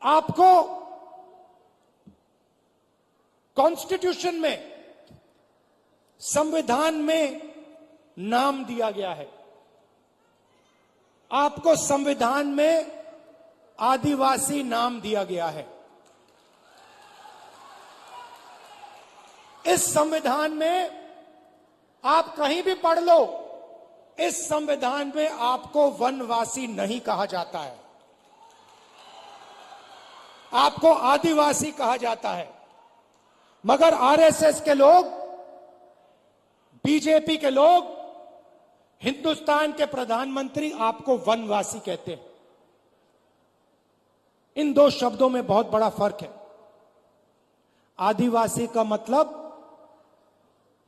आपको कॉन्स्टिट्यूशन में, संविधान में नाम दिया गया है। आपको संविधान में आदिवासी नाम दिया गया है। इस संविधान में आप कहीं भी पढ़ लो, इस संविधान में आपको वनवासी नहीं कहा जाता है, आपको आदिवासी कहा जाता है। मगर आरएसएस के लोग, बीजेपी के लोग, हिंदुस्तान के प्रधानमंत्री आपको वनवासी कहते हैं। इन दो शब्दों में बहुत बड़ा फर्क है। आदिवासी का मतलब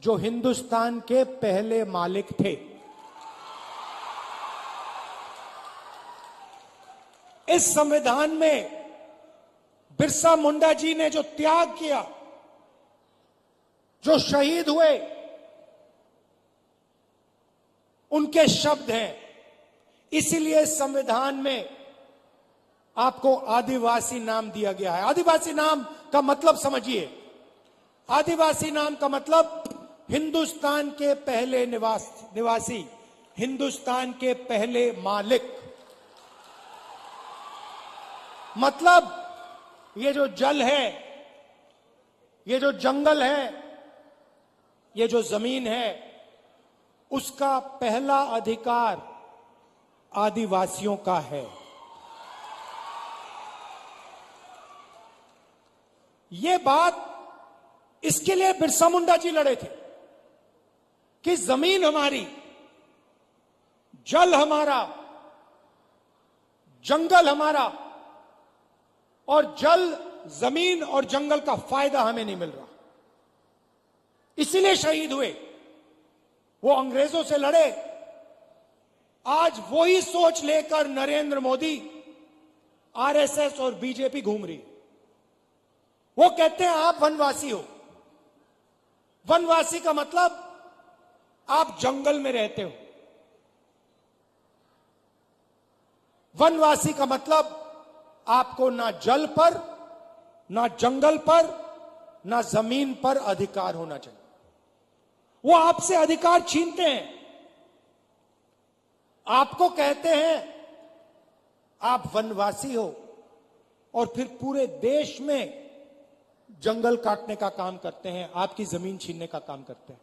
जो हिंदुस्तान के पहले मालिक थे। इस संविधान में बिरसा मुंडा जी ने जो त्याग किया, जो शहीद हुए, उनके शब्द हैं। इसीलिए संविधान में आपको आदिवासी नाम दिया गया है। आदिवासी नाम का मतलब समझिए। आदिवासी नाम का मतलब हिंदुस्तान के पहले निवासी, हिंदुस्तान के पहले मालिक। मतलब ये जो जल है, ये जो जंगल है, ये जो जमीन है, उसका पहला अधिकार आदिवासियों का है। ये बात, इसके लिए बिरसा मुंडा जी लड़े थे कि जमीन हमारी, जल हमारा, जंगल हमारा, और जल, जमीन और जंगल का फायदा हमें नहीं मिल रहा। इसीलिए शहीद हुए। वो अंग्रेजों से लड़े। आज वही सोच लेकर नरेंद्र मोदी, आरएसएस और बीजेपी घूम रही है। वो कहते हैं आप वनवासी हो। वनवासी का मतलब आप जंगल में रहते हो। वनवासी का मतलब आपको ना जल पर, ना जंगल पर, ना जमीन पर अधिकार होना चाहिए। वो आपसे अधिकार छीनते हैं। आपको कहते हैं आप वनवासी हो, और फिर पूरे देश में जंगल काटने का काम करते हैं, आपकी जमीन छीनने का काम करते हैं।